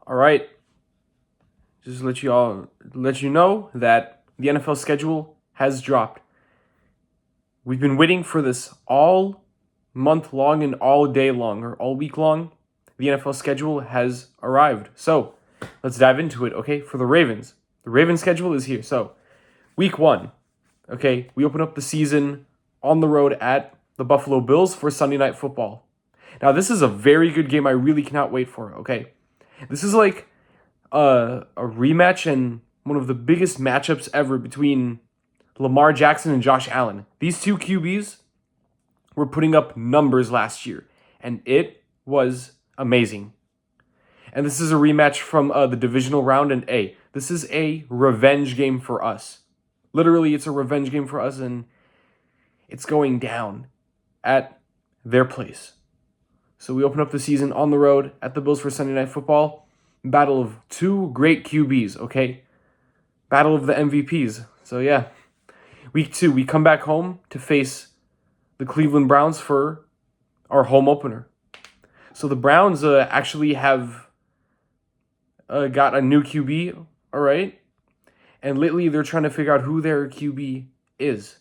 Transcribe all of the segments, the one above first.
All right, just let you know that the NFL schedule has dropped. We've been waiting for this all month long and all day long, or all week long. The NFL schedule has arrived. So let's dive into it, okay? For the Ravens, the Ravens schedule is here. So week 1, okay, we open up the season on the road at the Buffalo Bills for Sunday Night Football. Now, this is a very good game I really cannot wait for, okay? This is like a rematch and one of the biggest matchups ever between Lamar Jackson and Josh Allen. These two QBs were putting up numbers last year, and it was amazing. And this is a rematch from the divisional round, and this is a revenge game for us. Literally, it's a revenge game for us, and it's going down at their place. So we open up the season on the road at the Bills for Sunday Night Football. Battle of two great QBs, okay? Battle of the MVPs. So yeah. Week 2, we come back home to face the Cleveland Browns for our home opener. So the Browns actually have got a new QB, all right? And lately they're trying to figure out who their QB is.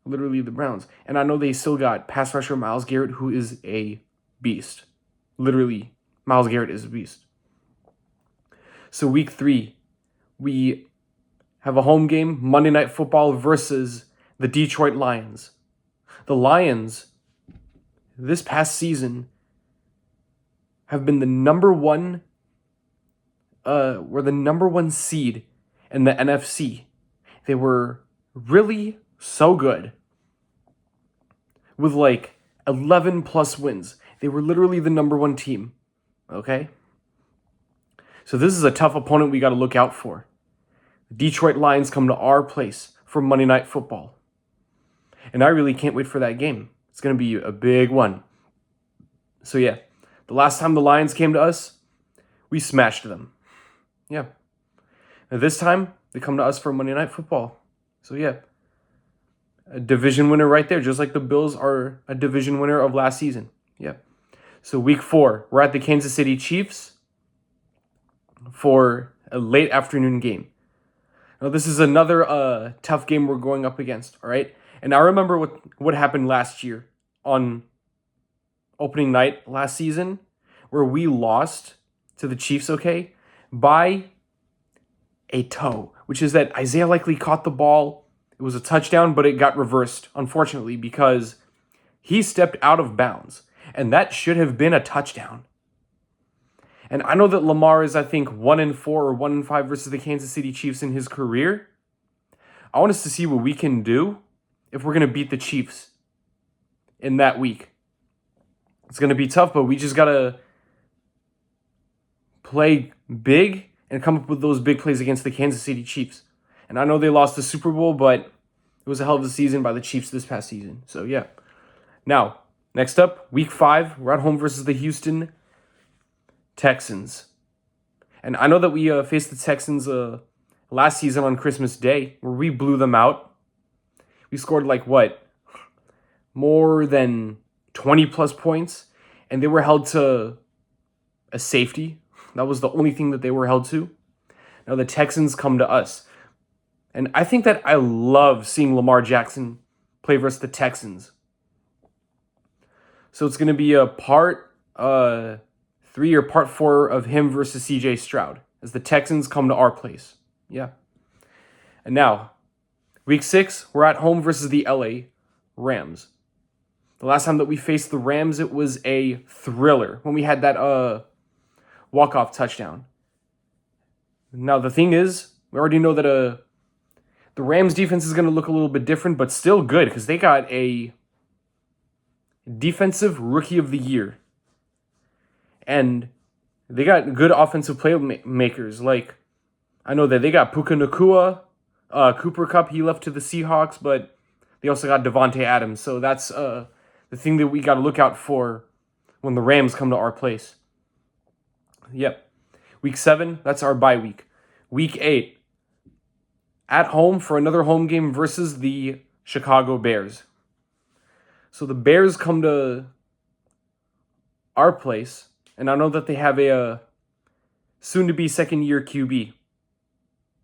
Literally the Browns. And I know they still got pass rusher Myles Garrett, who is a beast. Literally, Myles Garrett is a beast. So week 3, we have a home game, Monday Night Football versus the Detroit Lions. The Lions, this past season, have been the number one seed in the NFC. They were really so good with like 11 plus wins. They were literally the number 1 team. Okay? So this is a tough opponent we got to look out for. The Detroit Lions come to our place for Monday Night Football. And I really can't wait for that game. It's going to be a big one. So yeah, the last time the Lions came to us, we smashed them. Yeah. And this time, they come to us for Monday Night Football. So yeah, a division winner right there, just like the Bills are a division winner of last season. Yeah. So week 4, we're at the Kansas City Chiefs for a late afternoon game. Now, this is another tough game we're going up against, all right? And I remember what happened last year on opening night last season, where we lost to the Chiefs, okay, by a toe, which is that Isaiah Likely caught the ball. It was a touchdown, but it got reversed, unfortunately, because he stepped out of bounds, and that should have been a touchdown. And I know that Lamar is, I think, 1-4 or 1-5 versus the Kansas City Chiefs in his career. I want us to see what we can do if we're going to beat the Chiefs in that week. It's going to be tough, but we just got to play big and come up with those big plays against the Kansas City Chiefs. And I know they lost the Super Bowl, but it was a hell of a season by the Chiefs this past season. So, yeah. Now, next up, week 5, we're at home versus the Houston Texans. And I know that we faced the Texans last season on Christmas Day, where we blew them out. We scored more than 20 plus points, and they were held to a safety. That was the only thing that they were held to. Now the Texans come to us. And I think that I love seeing Lamar Jackson play versus the Texans. So it's going to be a part 3 or part 4 of him versus CJ Stroud as the Texans come to our place. Yeah. And now, week 6, we're at home versus the LA Rams. The last time that we faced the Rams, it was a thriller when we had that walk-off touchdown. Now, the thing is, we already know that the Rams defense is going to look a little bit different, but still good because they got a defensive rookie of the year. And they got good offensive playmakers. Like, I know that they got Puka Nacua, Cooper Kupp, he left to the Seahawks, but they also got Devontae Adams. So that's the thing that we got to look out for when the Rams come to our place. Yep. Week 7, that's our bye week. Week 8, at home for another home game versus the Chicago Bears. So the Bears come to our place, and I know that they have a soon to be second-year QB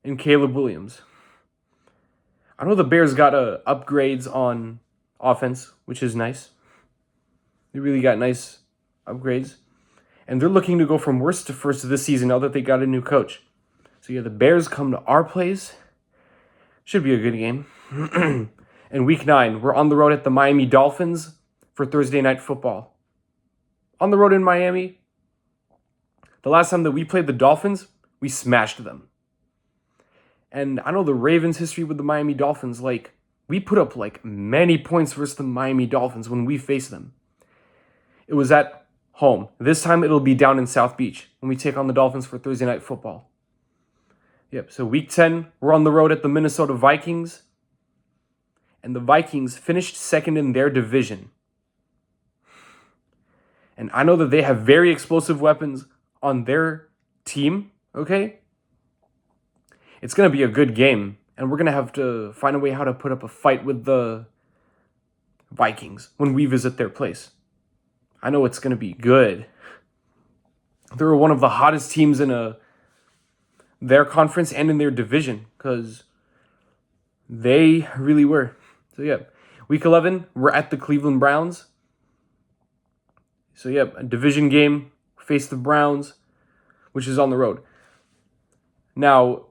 in Caleb Williams. I know the Bears got upgrades on offense, which is nice. They really got nice upgrades. And they're looking to go from worst to first this season now that they got a new coach. So yeah, the Bears come to our place. Should be a good game. In week 9, we're on the road at the Miami Dolphins for Thursday Night Football. On the road in Miami. The last time that we played the Dolphins, we smashed them. And I know the Ravens' history with the Miami Dolphins, we put up many points versus the Miami Dolphins when we faced them. It was at home. This time it'll be down in South Beach when we take on the Dolphins for Thursday Night Football. Yep, so week 10, we're on the road at the Minnesota Vikings. And the Vikings finished second in their division. And I know that they have very explosive weapons on their team, okay? It's going to be a good game. And we're going to have to find a way how to put up a fight with the Vikings when we visit their place. I know it's going to be good. They're one of the hottest teams in their conference and in their division because they really were. So, yeah, week 11, we're at the Cleveland Browns. So, yeah, a division game, face the Browns, which is on the road. Now,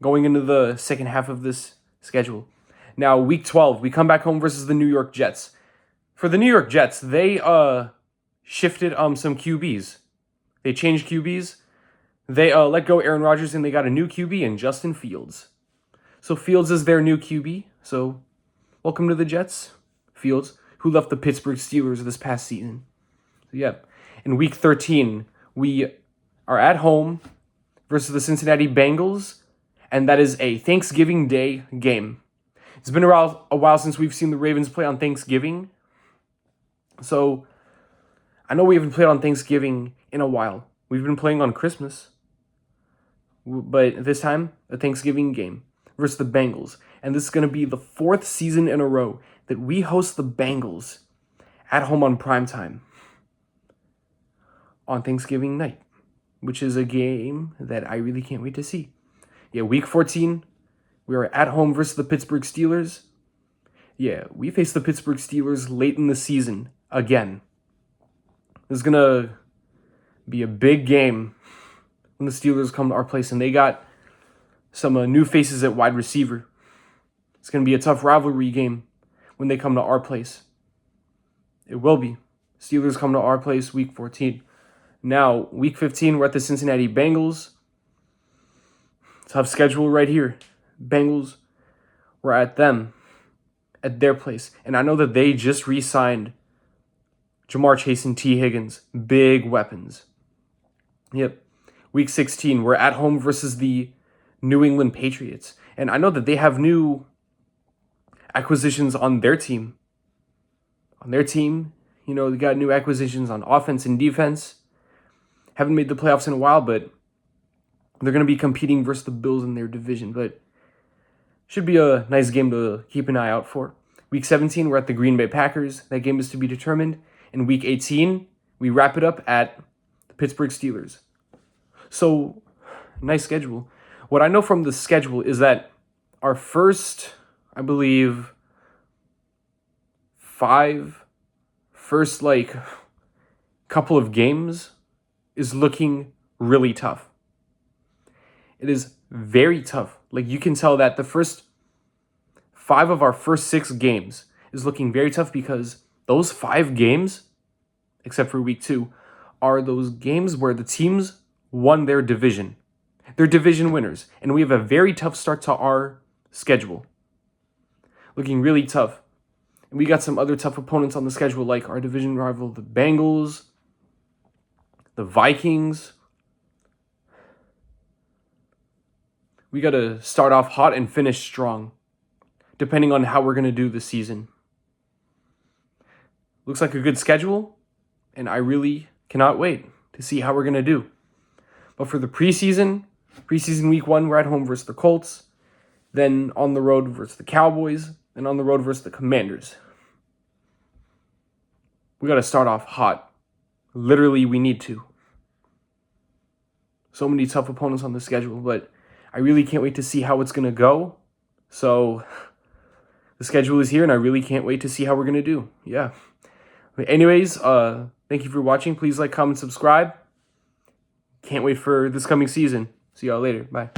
going into the second half of this schedule. Now, week 12, we come back home versus the New York Jets. For the New York Jets, they shifted some QBs. They changed QBs. They let go Aaron Rodgers, and they got a new QB in Justin Fields. So Fields is their new QB. So welcome to the Jets, Fields, who left the Pittsburgh Steelers this past season. So yeah, in week 13, we are at home versus the Cincinnati Bengals, and that is a Thanksgiving Day game. It's been a while since we've seen the Ravens play on Thanksgiving. So I know we haven't played on Thanksgiving in a while. We've been playing on Christmas. But this time, a Thanksgiving game versus the Bengals. And this is going to be the 4th season in a row that we host the Bengals at home on primetime on Thanksgiving night, which is a game that I really can't wait to see. Yeah, week 14, we are at home versus the Pittsburgh Steelers. Yeah, we face the Pittsburgh Steelers late in the season again. This is going to be a big game when the Steelers come to our place, and they got some new faces at wide receiver. It's going to be a tough rivalry game when they come to our place. It will be. Steelers come to our place week 14. Now, week 15, we're at the Cincinnati Bengals. Tough schedule right here. Bengals, we're at them, at their place. And I know that they just re-signed Jamar Chase and T. Higgins. Big weapons. Yep. Week 16, we're at home versus the New England Patriots. And I know that they have new acquisitions on their team. They got new acquisitions on offense and defense. Haven't made the playoffs in a while, but they're going to be competing versus the Bills in their division. But should be a nice game to keep an eye out for. Week 17, we're at the Green Bay Packers. That game is to be determined. In week 18, we wrap it up at the Pittsburgh Steelers. So, nice schedule. What I know from the schedule is that our first, I believe, first couple of games is looking really tough. It is very tough. You can tell that the first 5 of our first 6 games is looking very tough because those 5 games, except for week 2, are those games where the teams won their division. They're division winners. And we have a very tough start to our schedule. Looking really tough. And we got some other tough opponents on the schedule, like our division rival, the Bengals, the Vikings. We got to start off hot and finish strong, depending on how we're going to do this season. Looks like a good schedule, and I really cannot wait to see how we're going to do. But for the preseason week 1, we're at home versus the Colts, then on the road versus the Cowboys, and on the road versus the Commanders. We got to start off hot. Literally, we need to. So many tough opponents on the schedule, but I really can't wait to see how it's going to go. So the schedule is here, and I really can't wait to see how we're going to do. Yeah. But anyways, thank you for watching. Please like, comment, subscribe. Can't wait for this coming season. See y'all later. Bye.